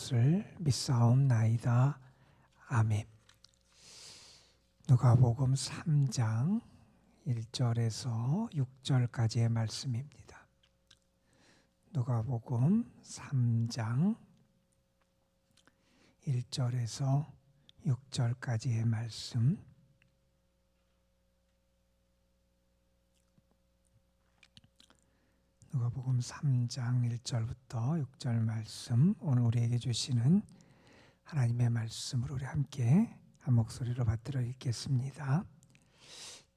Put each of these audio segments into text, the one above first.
것을 믿사옵나이다. 아멘. 누가복음 3장 1절에서 6절까지의 말씀입니다. 누가복음 3장 1절에서 6절까지의 말씀. 누가복음 3장 1절부터 6절 말씀, 오늘 우리에게 주시는 하나님의 말씀을 우리 함께 한 목소리로 받들어 읽겠습니다.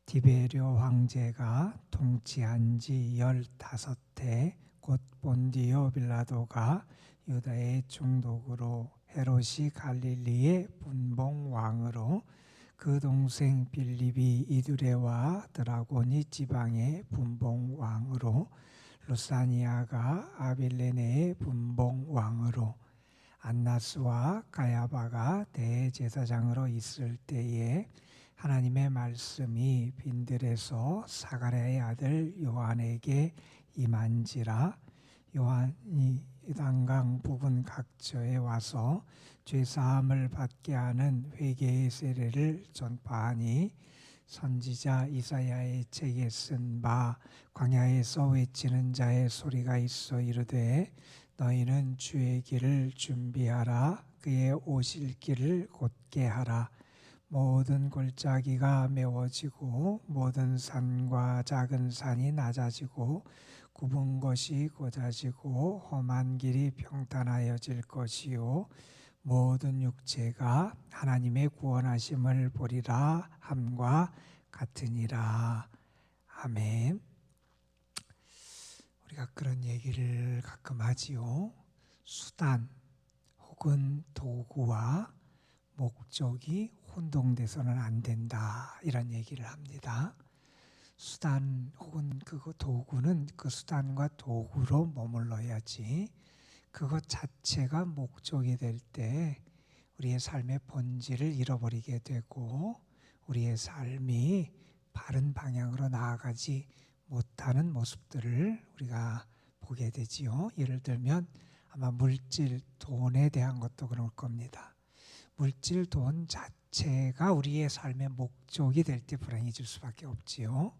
디베리오 황제가 통치한 지 15해 곧 본디오 빌라도가 유다의 총독으로 헤롯이 갈릴리의 분봉왕으로 그 동생 빌립이 이두레와 드라고니 지방의 분봉왕으로 루사니아가 아빌레네의 분봉왕으로 안나스와 가야바가 대제사장으로 있을 때에 하나님의 말씀이 빈들에서 사가랴의 아들 요한에게 임한지라. 요한이 단강 부근 각처에 와서 죄사함을 받게 하는 회개의 세례를 전파하니 선지자 이사야의 책에 쓴 바 광야에서 외치는 자의 소리가 있어 이르되 너희는 주의 길을 준비하라. 그의 오실 길을 곧게 하라. 모든 골짜기가 메워지고 모든 산과 작은 산이 낮아지고 굽은 것이 곧아지고 험한 길이 평탄하여질 것이요 모든 육체가 하나님의 구원하심을 보리라 함과 같으니라. 아멘. 우리가 그런 얘기를 가끔 하지요. 수단 혹은 도구와 목적이 혼동돼서는 안 된다, 이런 얘기를 합니다. 수단 혹은 그 도구는 그 수단과 도구로 머물러야지, 그것 자체가 목적이 될 때 우리의 삶의 본질을 잃어버리게 되고 우리의 삶이 바른 방향으로 나아가지 못하는 모습들을 우리가 보게 되지요. 예를 들면 아마 물질, 돈에 대한 것도 그럴 겁니다. 물질, 돈 자체가 우리의 삶의 목적이 될 때 불행해질 수밖에 없지요.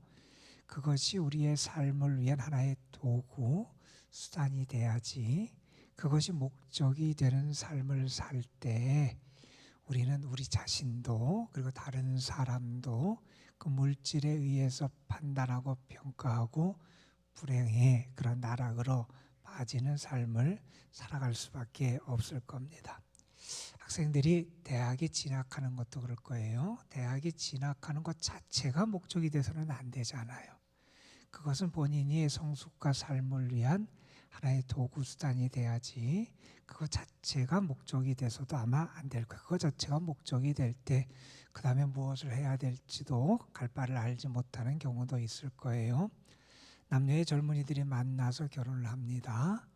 그것이 우리의 삶을 위한 하나의 도구, 수단이 돼야지, 그것이 목적이 되는 삶을 살 때 우리는 우리 자신도 그리고 다른 사람도 그 물질에 의해서 판단하고 평가하고 불행해, 그런 나락으로 빠지는 삶을 살아갈 수밖에 없을 겁니다. 학생들이 대학에 진학하는 것도 그럴 거예요. 대학에 진학하는 것 자체가 목적이 돼서는 안 되잖아요. 그것은 본인의 성숙과 삶을 위한 하나의 도구, 수단이 돼야지, 그것 자체가 목적이 돼서도 아마 안 될 거예요. 그것 자체가 목적이 될 때 그 다음에 무엇을 해야 될지도 갈 바를 알지 못하는 경우도 있을 거예요. 남녀의 젊은이들이 만나서 결혼을 합니다.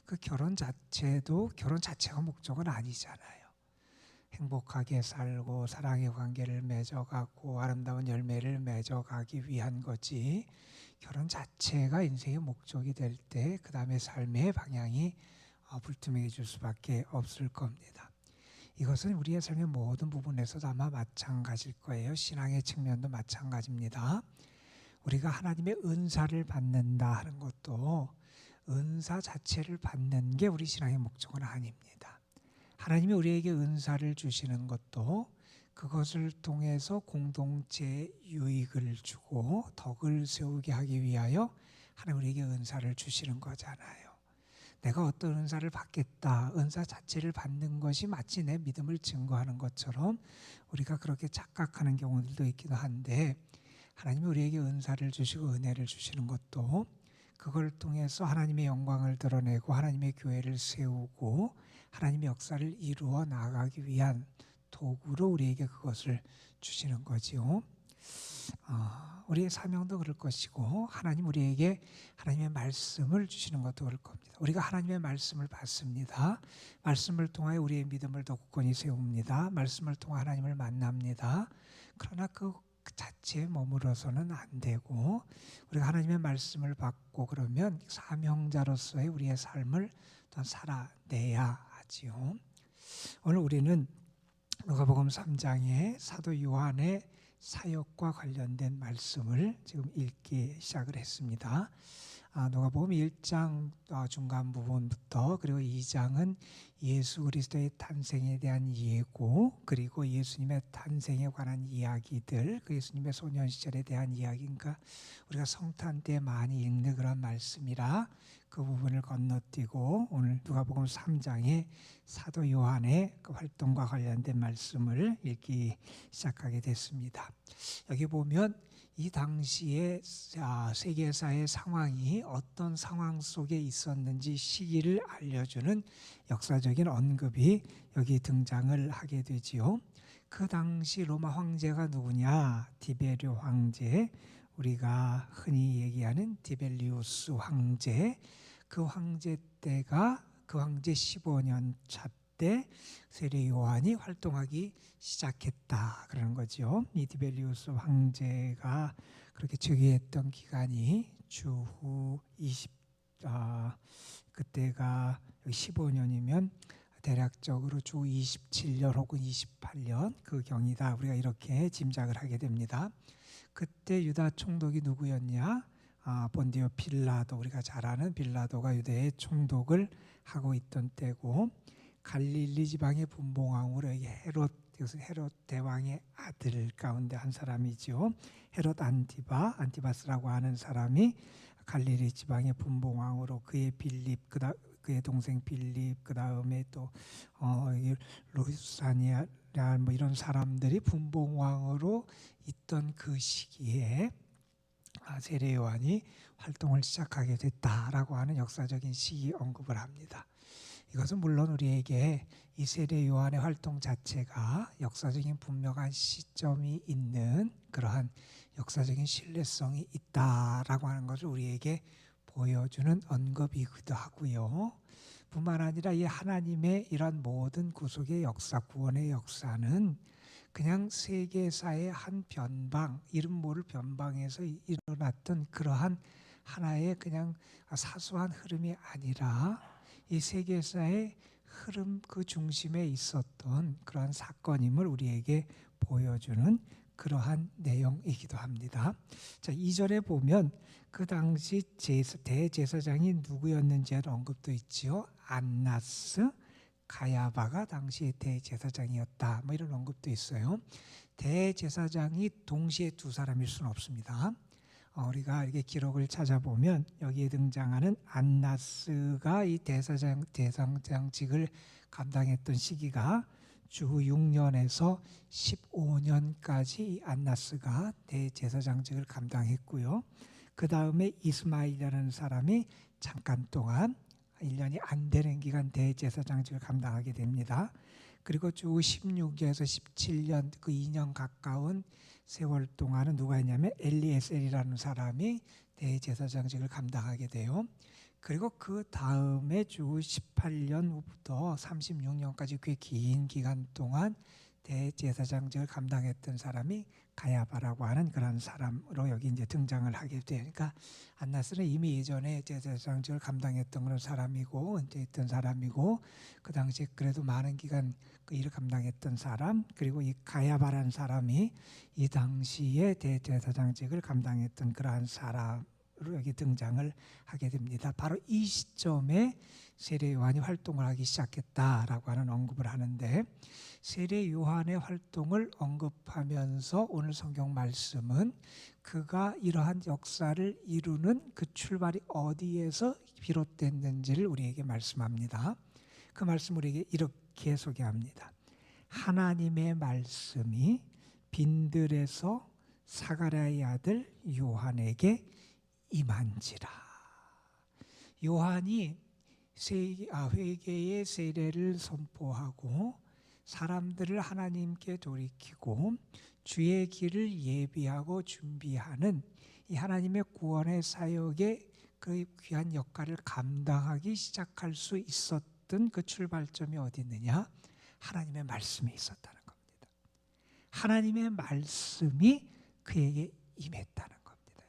그 결혼 자체가 목적은 아니잖아요. 행복하게 살고 사랑의 관계를 맺어가고 아름다운 열매를 맺어가기 위한 거지, 결혼 자체가 인생의 목적이 될 때 그 다음에 삶의 방향이 불투명해질 수밖에 없을 겁니다. 이것은 우리의 삶의 모든 부분에서도 아마 마찬가지일 거예요. 신앙의 측면도 마찬가지입니다. 우리가 하나님의 은사를 받는다 하는 것도 은사 자체를 받는 게 우리 신앙의 목적은 아닙니다. 하나님이 우리에게 은사를 주시는 것도 그것을 통해서 공동체에 유익을 주고 덕을 세우게 하기 위하여 하나님 우리에게 은사를 주시는 거잖아요. 내가 어떤 은사를 받겠다, 은사 자체를 받는 것이 마치 내 믿음을 증거하는 것처럼 우리가 그렇게 착각하는 경우들도 있기도 한데, 하나님이 우리에게 은사를 주시고 은혜를 주시는 것도 그걸 통해서 하나님의 영광을 드러내고 하나님의 교회를 세우고 하나님의 역사를 이루어 나아가기 위한 도구로 우리에게 그것을 주시는 거지요. 우리의 사명도 그럴 것이고 하나님 우리에게 하나님의 말씀을 주시는 것도 그럴 겁니다. 우리가 하나님의 말씀을 받습니다. 말씀을 통하여 우리의 믿음을 더 굳건히 세웁니다. 말씀을 통해 하나님을 만납니다. 그러나 그 자체에 머물러서는 안 되고 우리가 하나님의 말씀을 받고 그러면 사명자로서의 우리의 삶을 더 살아내야 하지요. 오늘 우리는 누가복음 3장의 사도 요한의 사역과 관련된 말씀을 지금 읽기 시작을 했습니다. 누가복음 1장 중간 부분부터 그리고 2장은 예수 그리스도의 탄생에 대한 예고, 그리고 예수님의 탄생에 관한 이야기들, 그 예수님의 소년 시절에 대한 이야기인가 우리가 성탄 때 많이 읽는 그런 말씀이라 그 부분을 건너뛰고 오늘 누가복음 3장의 사도 요한의 그 활동과 관련된 말씀을 읽기 시작하게 됐습니다. 여기 보면 이 당시에 세계사의 상황이 어떤 상황 속에 있었는지 시기를 알려주는 역사적인 언급이 여기 등장을 하게 되지요. 그 당시 로마 황제가 누구냐? 디베르 황제, 우리가 흔히 얘기하는 디벨리우스 황제. 그 황제 때가 그 황제 15년 차 때 세례 요한이 활동하기 시작했다 그러는 거죠. 이 디벨리우스 황제가 그렇게 즉위했던 기간이 주후 20 그때가 15년이면 대략적으로 주 27년 혹은 28년 그 경이다. 우리가 이렇게 짐작을 하게 됩니다. 그때 유다 총독이 누구였냐? 본디오 빌라도, 우리가 잘 아는 빌라도가 유대의 총독을 하고 있던 때고, 갈릴리 지방의 분봉왕으로 헤롯, 이것은 헤롯 대왕의 아들 가운데 한 사람이죠. 헤롯 안티바스라고 하는 사람이 갈릴리 지방의 분봉왕으로 그의 빌립, 그의 동생 빌립, 그 다음에 또 루사니아 뭐 이런 사람들이 분봉왕으로 있던 그 시기에 세례 요한이 활동을 시작하게 됐다라고 하는 역사적인 시기 언급을 합니다. 이것은 물론 우리에게 이 세례 요한의 활동 자체가 역사적인 분명한 시점이 있는 그러한 역사적인 신뢰성이 있다라고 하는 것을 우리에게 보여주는 언급이기도 하고요. 뿐만 아니라 이 하나님의 이런 모든 구속의 역사, 구원의 역사는 그냥 세계사의 한 변방, 이름 모를 변방에서 일어났던 그러한 하나의 그냥 사소한 흐름이 아니라 이 세계사의 흐름 그 중심에 있었던 그러한 사건임을 우리에게 보여주는 그러한 내용이기도 합니다. 자, 2절에 보면 그 당시 대제사장이 누구였는지의 언급도 있지요. 안나스, 가야바가 당시 대제사장이었다. 뭐 이런 언급도 있어요. 대제사장이 동시에 두 사람일 수는 없습니다. 우리가 이렇게 기록을 찾아보면 여기에 등장하는 안나스가 이 대제사장직을 감당했던 시기가 주 6년에서 15년까지 이 안나스가 대제사장직을 감당했고요. 그 다음에 이스마일이라는 사람이 잠깐 동안 1년이 안 되는 기간 대제사장직을 감당하게 됩니다. 그리고 주 16에서 17년 그 2년 가까운 세월 동안은 누가 있냐면 엘리에셀이라는 사람이 대제사장직을 감당하게 돼요. 그리고 그 다음에 주 18년 후부터 36년까지 꽤 긴 기간 동안 대제사장직을 감당했던 사람이 가야바라고 하는 그런 사람으로 여기 이제 등장을 하게 되니까 안나스는 이미 예전에 제사장직을 감당했던 그런 사람이고 은퇴했던 사람이고 그 당시에 그래도 많은 기간 그 일을 감당했던 사람, 그리고 이 가야바라는 사람이 이 당시에 대제사장직을 감당했던 그러한 사람으로 여기 등장을 하게 됩니다. 바로 이 시점에 세례 요한이 활동을 하기 시작했다라고 하는 언급을 하는데, 세례 요한의 활동을 언급하면서 오늘 성경 말씀은 그가 이러한 역사를 이루는 그 출발이 어디에서 비롯됐는지를 우리에게 말씀합니다. 그 말씀 우리에게 이렇게 소개합니다. 하나님의 말씀이 빈들에서 사가랴의 아들 요한에게 임한지라. 요한이 회개의 세례를 선포하고 사람들을 하나님께 돌이키고 주의 길을 예비하고 준비하는 이 하나님의 구원의 사역의 그 귀한 역할을 감당하기 시작할 수 있었던 그 출발점이 어디 있느냐? 하나님의 말씀이 있었다는 겁니다. 하나님의 말씀이 그에게 임했다는 겁니다.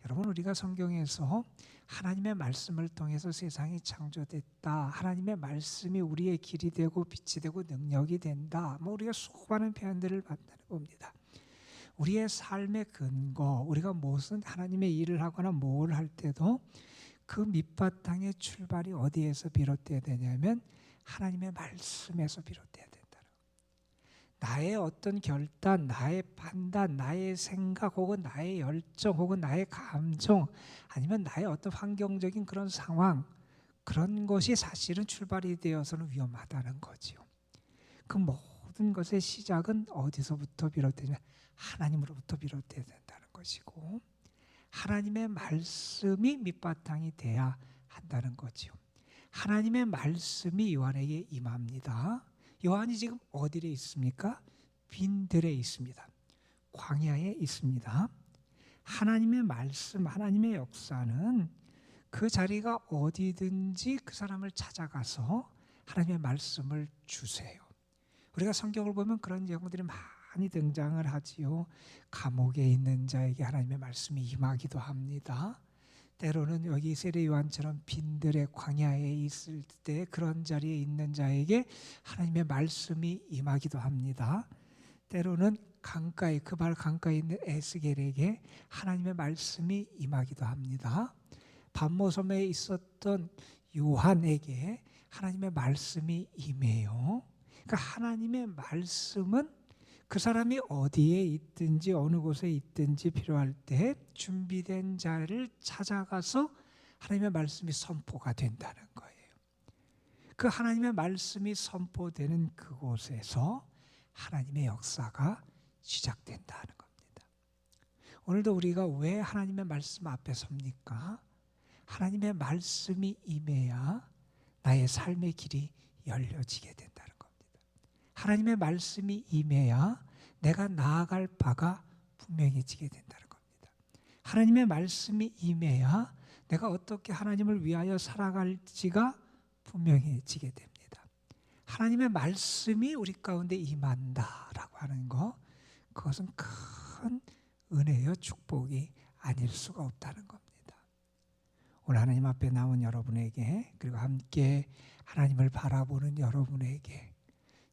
여러분, 우리가 성경에서 하나님의 말씀을 통해서 세상이 창조됐다, 하나님의 말씀이 우리의 길이 되고 빛이 되고 능력이 된다, 우리가 수많은 표현들을 봅니다. 우리의 삶의 근거, 우리가 무슨 하나님의 일을 하거나 뭘 할 때도 그 밑바탕의 출발이 어디에서 비롯돼야 되냐면 하나님의 말씀에서 비롯돼야 된다. 나의 어떤 결단, 나의 판단, 나의 생각 혹은 나의 열정 혹은 나의 감정, 아니면 나의 어떤 환경적인 그런 상황, 그런 것이 사실은 출발이 되어서는 위험하다는 거지요. 그 모든 것의 시작은 어디서부터 비롯되냐? 하나님으로부터 비롯돼야 된다는 것이고, 하나님의 말씀이 밑바탕이 돼야 한다는 거지요. 하나님의 말씀이 요한에게 임합니다. 요한이 지금 어디에 있습니까? 빈들에 있습니다. 광야에 있습니다. 하나님의 말씀, 하나님의 역사는 그 자리가 어디든지 그 사람을 찾아가서 하나님의 말씀을 주세요. 우리가 성경을 보면 그런 내용들이 많이 등장을 하지요. 감옥에 있는 자에게 하나님의 말씀이 임하기도 합니다. 때로는 여기 세례 요한처럼 빈들의 광야에 있을 때 그런 자리에 있는 자에게 하나님의 말씀이 임하기도 합니다. 때로는 강가에, 그 발 강가에 있는 에스겔에게 하나님의 말씀이 임하기도 합니다. 반모섬에 있었던 요한에게 하나님의 말씀이 임해요. 그러니까 하나님의 말씀은 그 사람이 어디에 있든지 어느 곳에 있든지 필요할 때 준비된 자를 찾아가서 하나님의 말씀이 선포가 된다는 거예요. 그 하나님의 말씀이 선포되는 그곳에서 하나님의 역사가 시작된다는 겁니다. 오늘도 우리가 왜 하나님의 말씀 앞에 섭니까? 하나님의 말씀이 임해야 나의 삶의 길이 열려지게 된다는 겁니다. 하나님의 말씀이 임해야 내가 나아갈 바가 분명해지게 된다는 겁니다. 하나님의 말씀이 임해야 내가 어떻게 하나님을 위하여 살아갈지가 분명해지게 됩니다. 하나님의 말씀이 우리 가운데 임한다라고 하는 거, 그것은 큰 은혜요 축복이 아닐 수가 없다는 겁니다. 오늘 하나님 앞에 나온 여러분에게, 그리고 함께 하나님을 바라보는 여러분에게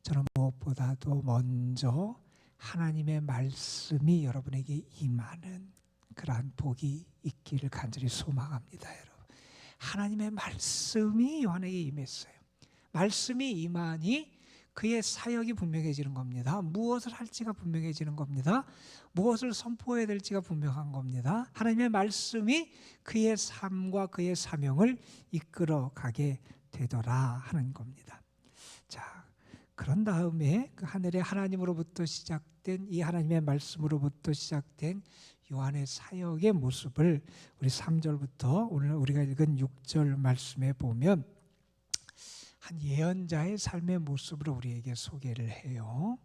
저는 무엇보다도 먼저 하나님의 말씀이 여러분에게 임하는 그러한 복이 있기를 간절히 소망합니다. 여러분, 하나님의 말씀이 요한에게 임했어요. 말씀이 임하니 그의 사역이 분명해지는 겁니다. 무엇을 할지가 분명해지는 겁니다. 무엇을 선포해야 될지가 분명한 겁니다. 하나님의 말씀이 그의 삶과 그의 사명을 이끌어가게 되더라 하는 겁니다. 자, 그런 다음에 그 하늘의 하나님으로부터 시작된 이 하나님의 말씀으로부터 시작된 요한의 사역의 모습을 우리 3절부터 오늘 우리가 읽은 6절 말씀에 보면 한 예언자의 삶의 모습으로 우리에게 소개를 해요.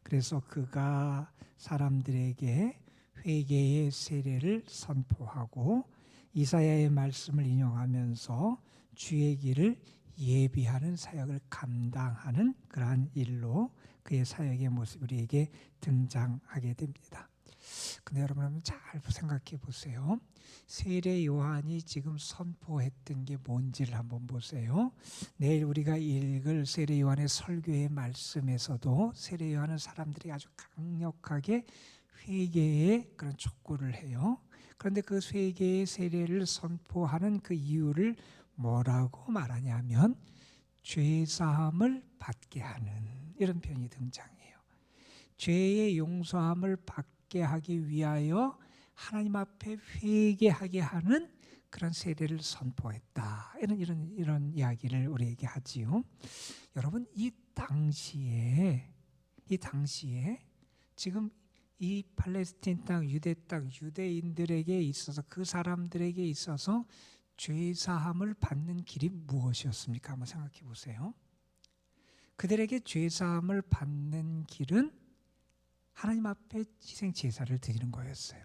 그래서 그가 사람들에게 회개의 세례를 선포하고 이사야의 말씀을 인용하면서 주의 길을 예비하는 사역을 감당하는 그러한 일로 그의 사역의 모습이 우리에게 등장하게 됩니다. 근데 여러분 한번 잘 생각해 보세요. 세례 요한이 지금 선포했던 게 뭔지를 한번 보세요. 내일 우리가 읽을 세례 요한의 설교의 말씀에서도 세례 요한은 사람들이 아주 강력하게 회개의 그런 촉구를 해요. 그런데 그 회개의 세례를 선포하는 그 이유를 뭐라고 말하냐면 죄 사함을 받게 하는, 이런 표현이 등장해요. 죄의 용서함을 받게 하기 위하여 하나님 앞에 회개하게 하는 그런 세례를 선포했다. 이런 이야기를 우리에게 하지요. 여러분, 이 당시에 지금 이 팔레스틴 땅, 유대 땅, 유대인들에게 있어서, 그 사람들에게 있어서 죄 사함을 받는 길이 무엇이었습니까? 한번 생각해 보세요. 그들에게 죄 사함을 받는 길은 하나님 앞에 희생 제사를 드리는 거였어요.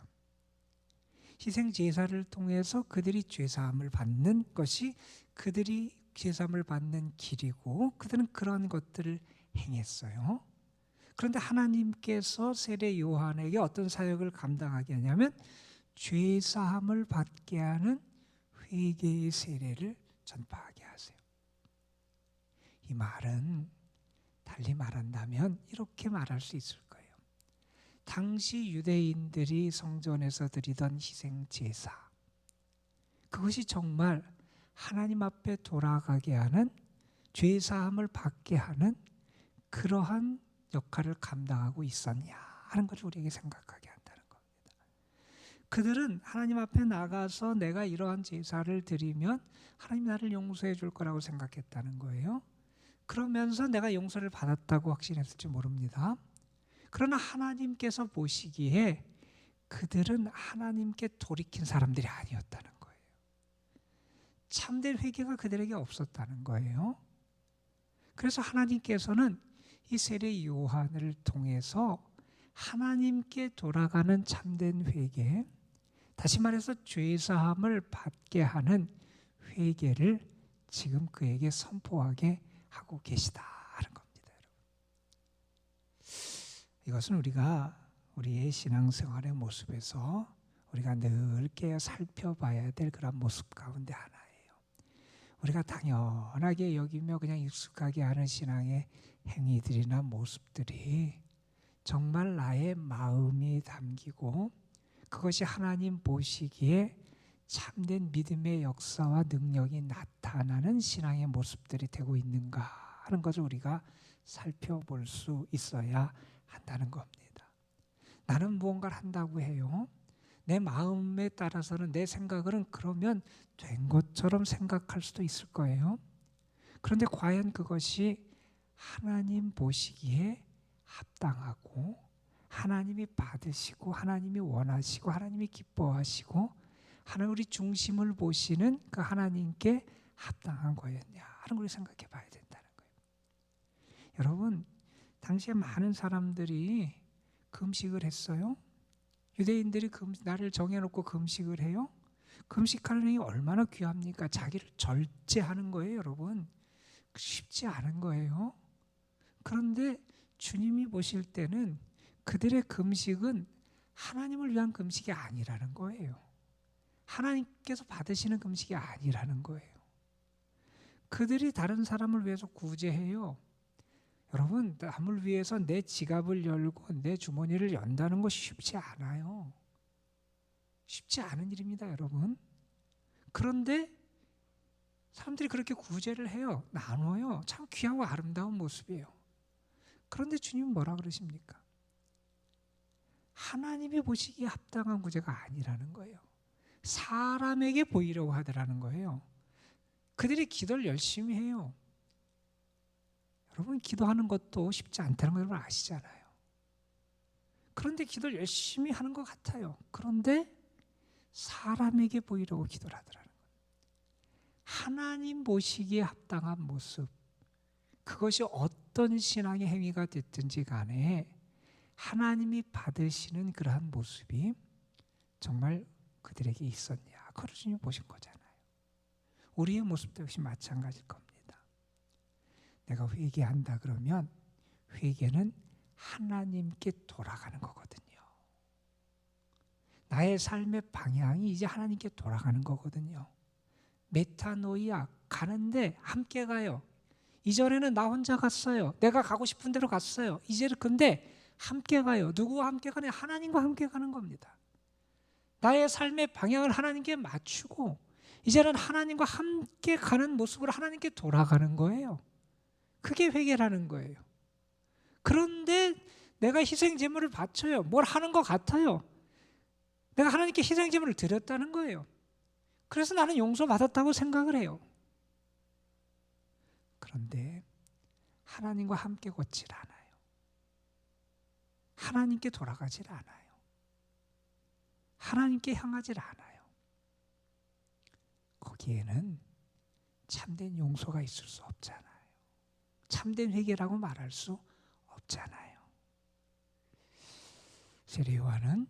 희생 제사를 통해서 그들이 죄 사함을 받는 것이 그들이 죄 사함을 받는 길이고, 그들은 그런 것들을 행했어요. 그런데 하나님께서 세례 요한에게 어떤 사역을 감당하게 하냐면 죄 사함을 받게 하는 회개의 세례를 전파하게 하세요. 이 말은 달리 말한다면 이렇게 말할 수 있을 거예요. 당시 유대인들이 성전에서 드리던 희생 제사, 그것이 정말 하나님 앞에 돌아가게 하는, 죄 사함을 받게 하는 그러한 역할을 감당하고 있었냐 하는 것을 우리에게 생각하게 한다는 겁니다. 그들은 하나님 앞에 나가서 내가 이러한 제사를 드리면 하나님 나를 용서해 줄 거라고 생각했다는 거예요. 그러면서 내가 용서를 받았다고 확신했을지 모릅니다. 그러나 하나님께서 보시기에 그들은 하나님께 돌이킨 사람들이 아니었다는 거예요. 참된 회개가 그들에게 없었다는 거예요. 그래서 하나님께서는 이 세례 요한을 통해서 하나님께 돌아가는 참된 회개, 다시 말해서 죄사함을 받게 하는 회개를 지금 그에게 선포하게 하고 계시다 하는 겁니다. 여러분. 이것은 우리가 우리의 신앙생활의 모습에서 우리가 늘 깨어 살펴봐야 될 그런 모습 가운데 하나예요. 우리가 당연하게 여기며 그냥 익숙하게 하는 신앙의 행위들이나 모습들이 정말 나의 마음이 담기고 그것이 하나님 보시기에 참된 믿음의 역사와 능력이 나타나는 신앙의 모습들이 되고 있는가 하는 것을 우리가 살펴볼 수 있어야 한다는 겁니다. 나는 무언가를 한다고 해요. 내 마음에 따라서는, 내 생각은 그러면 된 것처럼 생각할 수도 있을 거예요. 그런데 과연 그것이 하나님 보시기에 합당하고 하나님이 받으시고 하나님이 원하시고 하나님이 기뻐하시고 하나님 우리 중심을 보시는 그 하나님께 합당한 거였냐 하는 걸 생각해 봐야 된다는 거예요. 여러분, 당시에 많은 사람들이 금식을 했어요. 유대인들이 날을 정해놓고 금식을 해요. 금식하는 행위 얼마나 귀합니까? 자기를 절제하는 거예요, 여러분. 쉽지 않은 거예요. 그런데 주님이 보실 때는 그들의 금식은 하나님을 위한 금식이 아니라는 거예요. 하나님께서 받으시는 금식이 아니라는 거예요. 그들이 다른 사람을 위해서 구제해요. 여러분, 남을 위해서 내 지갑을 열고 내 주머니를 연다는 것이 쉽지 않아요. 쉽지 않은 일입니다, 여러분. 그런데 사람들이 그렇게 구제를 해요. 나눠요. 참 귀하고 아름다운 모습이에요. 그런데 주님은 뭐라 그러십니까? 하나님이 보시기에 합당한 구제가 아니라는 거예요. 사람에게 보이려고 하더라는 거예요. 그들이 기도를 열심히 해요. 여러분, 기도하는 것도 쉽지 않다는 걸 여러분 아시잖아요. 그런데 기도를 열심히 하는 것 같아요. 그런데 사람에게 보이려고 기도를 하더라는 거예요. 하나님 보시기에 합당한 모습, 그것이 어떤 신앙의 행위가 됐든지 간에 하나님이 받으시는 그러한 모습이 정말 그들에게 있었냐, 그걸 주님이 보신 거잖아요. 우리의 모습도 역시 마찬가지일 겁니다. 내가 회개한다 그러면 회개는 하나님께 돌아가는 거거든요. 나의 삶의 방향이 이제 하나님께 돌아가는 거거든요. 메타노이아, 가는데 함께 가요. 이전에는 나 혼자 갔어요. 내가 가고 싶은 대로 갔어요. 이제는 근데 함께 가요. 누구와 함께 가냐? 하나님과 함께 가는 겁니다. 나의 삶의 방향을 하나님께 맞추고 이제는 하나님과 함께 가는 모습으로 하나님께 돌아가는 거예요. 그게 회개라는 거예요. 그런데 내가 희생 제물을 바쳐요. 뭘 하는 것 같아요. 내가 하나님께 희생 제물을 드렸다는 거예요. 그래서 나는 용서받았다고 생각을 해요. 그런데 하나님과 함께 걷질 않아요. 하나님께 돌아가질 않아요. 하나님께 향하질 않아요. 거기에는 참된 용서가 있을 수 없잖아요. 참된 회개라고 말할 수 없잖아요. 세례 요한은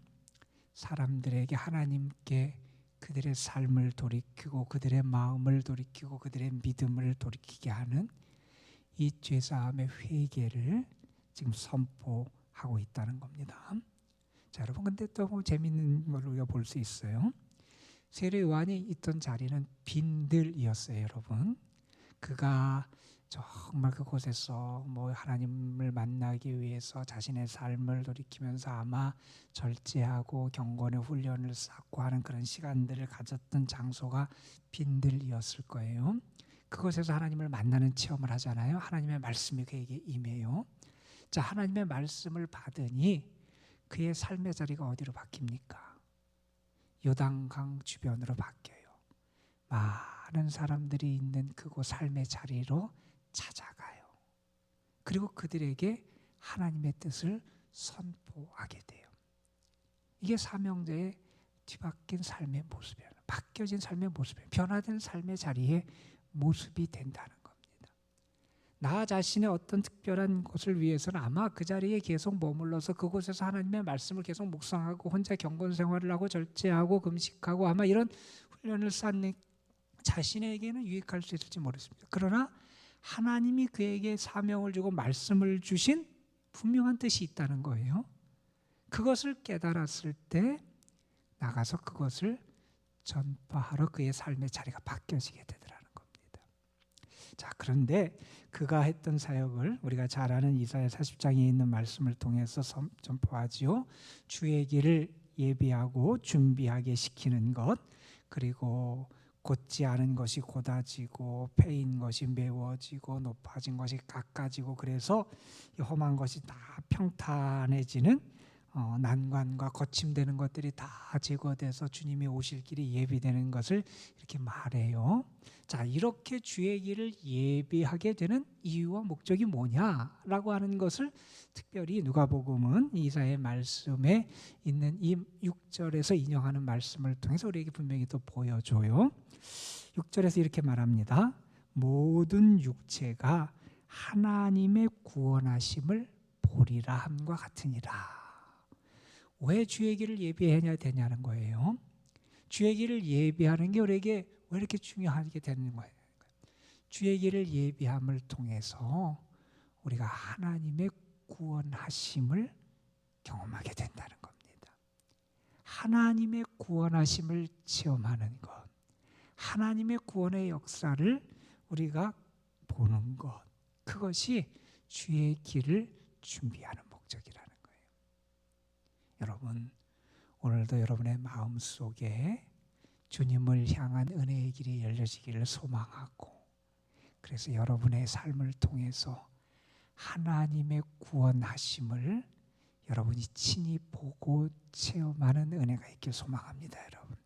사람들에게 하나님께 그들의 삶을 돌이키고 그들의 마음을 돌이키고 그들의 믿음을 돌이키게 하는 이 죄사함의 회개를 지금 선포하고 있다는 겁니다. 자, 여러분, 근데 또 뭐 재밌는 걸 우리가 볼 수 있어요. 세례 요한이 있던 자리는 빈들이었어요, 여러분. 그가 정말 그곳에서 뭐 하나님을 만나기 위해서 자신의 삶을 돌이키면서 아마 절제하고 경건의 훈련을 쌓고 하는 그런 시간들을 가졌던 장소가 빈들이었을 거예요. 그곳에서 하나님을 만나는 체험을 하잖아요. 하나님의 말씀이 그에게 임해요. 자, 하나님의 말씀을 받으니 그의 삶의 자리가 어디로 바뀝니까? 요단강 주변으로 바뀌어요. 많은 사람들이 있는 그곳 삶의 자리로 찾아가요. 그리고 그들에게 하나님의 뜻을 선포하게 돼요. 이게 사명자의 뒤바뀐 삶의 모습이에요. 바뀌어진 삶의 모습이에요. 변화된 삶의 자리에 모습이 된다는 겁니다. 나 자신의 어떤 특별한 것을 위해서는 아마 그 자리에 계속 머물러서 그곳에서 하나님의 말씀을 계속 묵상하고 혼자 경건 생활을 하고 절제하고 금식하고 아마 이런 훈련을 쌓는 자신에게는 유익할 수 있을지 모르겠습니다. 그러나 하나님이 그에게 사명을 주고 말씀을 주신 분명한 뜻이 있다는 거예요. 그것을 깨달았을 때 나가서 그것을 전파하러 그의 삶의 자리가 바뀌어지게 되더라는 겁니다. 자, 그런데 그가 했던 사역을 우리가 잘 아는 이사야 40장에 있는 말씀을 통해서 전파하지요. 주의 길을 예비하고 준비하게 시키는 것, 그리고 곧지 않은 것이 곧아지고 패인 것이 메워지고 높아진 것이 깎아지고 그래서 험한 것이 다 평탄해지는 난관과 거침되는 것들이 다 제거돼서 주님이 오실 길이 예비되는 것을 이렇게 말해요. 자, 이렇게 주의 길을 예비하게 되는 이유와 목적이 뭐냐라고 하는 것을 특별히 누가복음은 이사야의 말씀에 있는 이 6절에서 인용하는 말씀을 통해서 우리에게 분명히 또 보여줘요. 6절에서 이렇게 말합니다. 모든 육체가 하나님의 구원하심을 보리라 함과 같으니라. 왜 주의 길을 예비해야 되냐는 거예요. 주의 길을 예비하는 게 우리에게 왜 이렇게 중요하게 되는 거예요. 주의 길을 예비함을 통해서 우리가 하나님의 구원하심을 경험하게 된다는 겁니다. 하나님의 구원하심을 체험하는 것, 하나님의 구원의 역사를 우리가 보는 것, 그것이 주의 길을 준비하는 목적이라는 거예요. 여러분, 오늘도 여러분의 마음속에 주님을 향한 은혜의 길이 열려지기를 소망하고, 그래서 여러분의 삶을 통해서 하나님의 구원하심을 여러분이 친히 보고 체험하는 은혜가 있길 소망합니다. 여러분,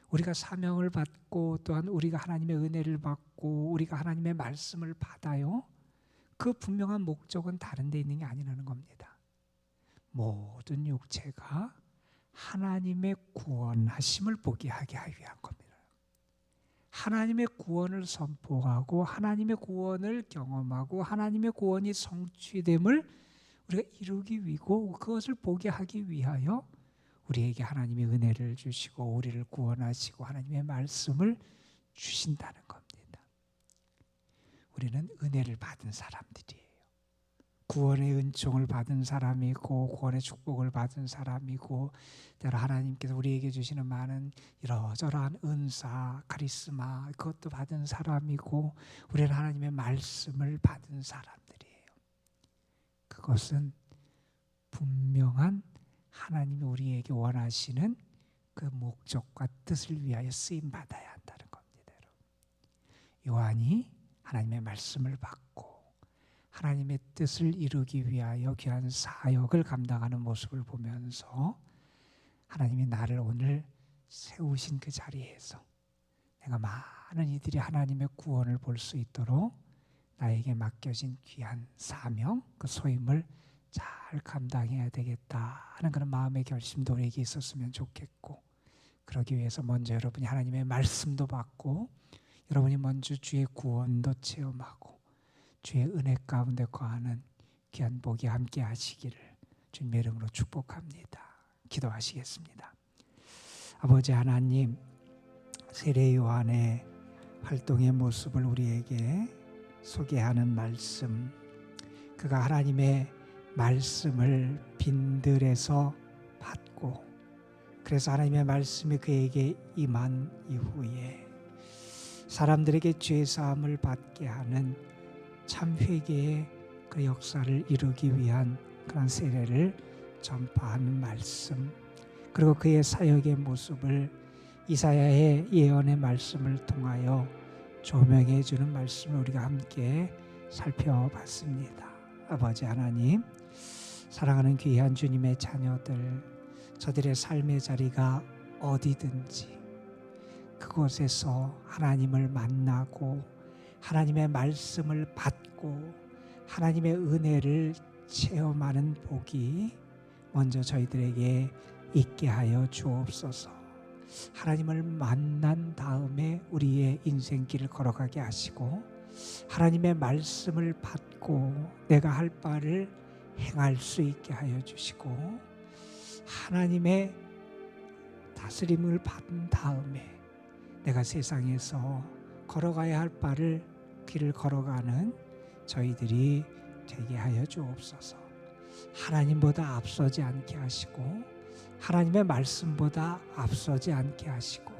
우리가 사명을 받고 또한 우리가 하나님의 은혜를 받고 우리가 하나님의 말씀을 받아요. 그 분명한 목적은 다른 데 있는 게 아니라는 겁니다. 모든 육체가 하나님의 구원하심을 보게 하게 하기 위한 겁니다. 하나님의 구원을 선포하고 하나님의 구원을 경험하고 하나님의 구원이 성취됨을 우리가 이루기 위고 그것을 보게 하기 위하여 우리에게 하나님의 은혜를 주시고 우리를 구원하시고 하나님의 말씀을 주신다는 겁니다. 우리는 은혜를 받은 사람들이에요. 구원의 은총을 받은 사람이고 구원의 축복을 받은 사람이고 때로 하나님께서 우리에게 주시는 많은 이러저러한 은사, 카리스마 그것도 받은 사람이고 우리는 하나님의 말씀을 받은 사람들이에요. 그것은 분명한 하나님이 우리에게 원하시는 그 목적과 뜻을 위하여 쓰임받아야 한다는 겁니다. 요한이 하나님의 말씀을 받고 하나님의 뜻을 이루기 위하여 귀한 사역을 감당하는 모습을 보면서 하나님이 나를 오늘 세우신 그 자리에서 내가 많은 이들이 하나님의 구원을 볼 수 있도록 나에게 맡겨진 귀한 사명, 그 소임을 잘 감당해야 되겠다 하는 그런 마음의 결심도 우리에게 있었으면 좋겠고, 그러기 위해서 먼저 여러분이 하나님의 말씀도 받고 여러분이 먼저 주의 구원도 체험하고 주의 은혜 가운데 거하는 귀한 복이 함께 하시기를 주님의 이름으로 축복합니다. 기도하시겠습니다. 아버지 하나님, 세례 요한의 활동의 모습을 우리에게 소개하는 말씀, 그가 하나님의 말씀을 빈들에서 받고, 그래서 하나님의 말씀이 그에게 임한 이후에 사람들에게 죄사함을 받게 하는 참 회개의 그 역사를 이루기 위한 그런 세례를 전파하는 말씀, 그리고 그의 사역의 모습을 이사야의 예언의 말씀을 통하여 조명해 주는 말씀을 우리가 함께 살펴봤습니다. 아버지 하나님, 사랑하는 귀한 주님의 자녀들, 저들의 삶의 자리가 어디든지 그곳에서 하나님을 만나고 하나님의 말씀을 받고 하나님의 은혜를 체험하는 복이 먼저 저희들에게 있게 하여 주옵소서. 하나님을 만난 다음에 우리의 인생길을 걸어가게 하시고 하나님의 말씀을 받고 내가 할 바를 행할 수 있게 하여 주시고 하나님의 다스림을 받은 다음에 내가 세상에서 걸어가야 할 바를 길을 걸어가는 저희들이 되게 하여 주옵소서. 하나님보다 앞서지 않게 하시고 하나님의 말씀보다 앞서지 않게 하시고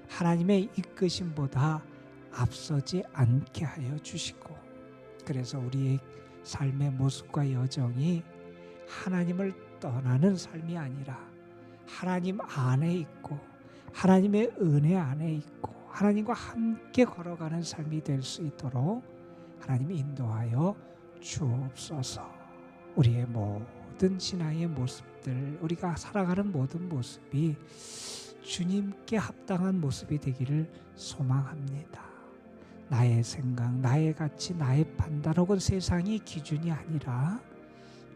하나님의 이끄심보다 앞서지 않게 하여 주시고, 그래서 우리의 삶의 모습과 여정이 하나님을 떠나는 삶이 아니라 하나님 안에 있고 하나님의 은혜 안에 있고 하나님과 함께 걸어가는 삶이 될 수 있도록 하나님이 인도하여 주옵소서. 우리의 모든 신앙의 모습들, 우리가 살아가는 모든 모습이 주님께 합당한 모습이 되기를 소망합니다. 나의 생각, 나의 가치, 나의 판단 혹은 세상이 기준이 아니라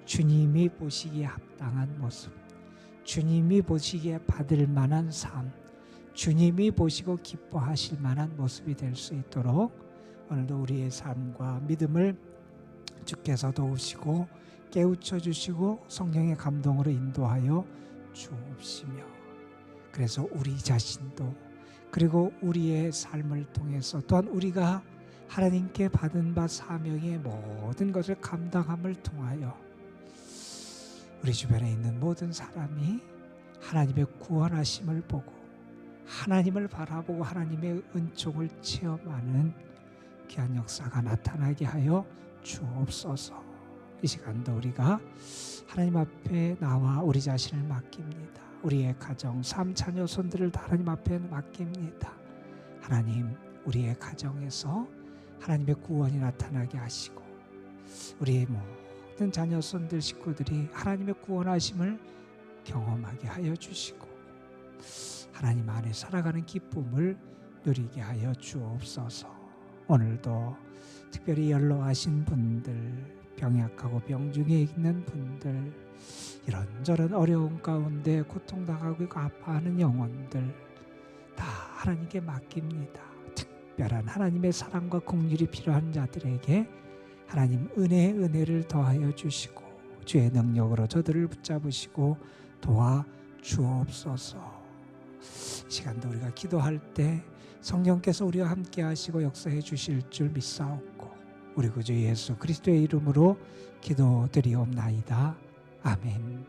주님이 보시기에 합당한 모습, 주님이 보시기에 받을 만한 삶, 주님이 보시고 기뻐하실 만한 모습이 될 수 있도록 오늘도 우리의 삶과 믿음을 주께서 도우시고 깨우쳐 주시고 성령의 감동으로 인도하여 주옵시며, 그래서 우리 자신도 그리고 우리의 삶을 통해서 또한 우리가 하나님께 받은 바 사명의 모든 것을 감당함을 통하여 우리 주변에 있는 모든 사람이 하나님의 구원하심을 보고 하나님을 바라보고 하나님의 은총을 체험하는 귀한 역사가 나타나게 하여 주옵소서. 이 시간도 우리가 하나님 앞에 나와 우리 자신을 맡깁니다. 우리의 가정, 삶, 자녀, 손들을 다 하나님 앞에 맡깁니다. 하나님, 우리의 가정에서 하나님의 구원이 나타나게 하시고 우리의 모든 자녀, 손들, 식구들이 하나님의 구원하심을 경험하게 하여 주시고 하나님 안에 살아가는 기쁨을 누리게 하여 주옵소서. 오늘도 특별히 연로하신 분들, 병약하고 병중에 있는 분들, 이런저런 어려움 가운데 고통당하고 아파하는 영혼들 다 하나님께 맡깁니다. 특별한 하나님의 사랑과 긍휼이 필요한 자들에게 하나님 은혜를 더하여 주시고 주의 능력으로 저들을 붙잡으시고 도와 주옵소서. 이 시간도 우리가 기도할 때 성령께서 우리와 함께 하시고 역사해 주실 줄 믿사옵고 우리 구주 예수 그리스도의 이름으로 기도드리옵나이다. 아멘.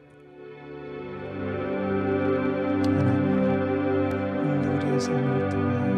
하나님, 오늘도 우리의 삶을 통하여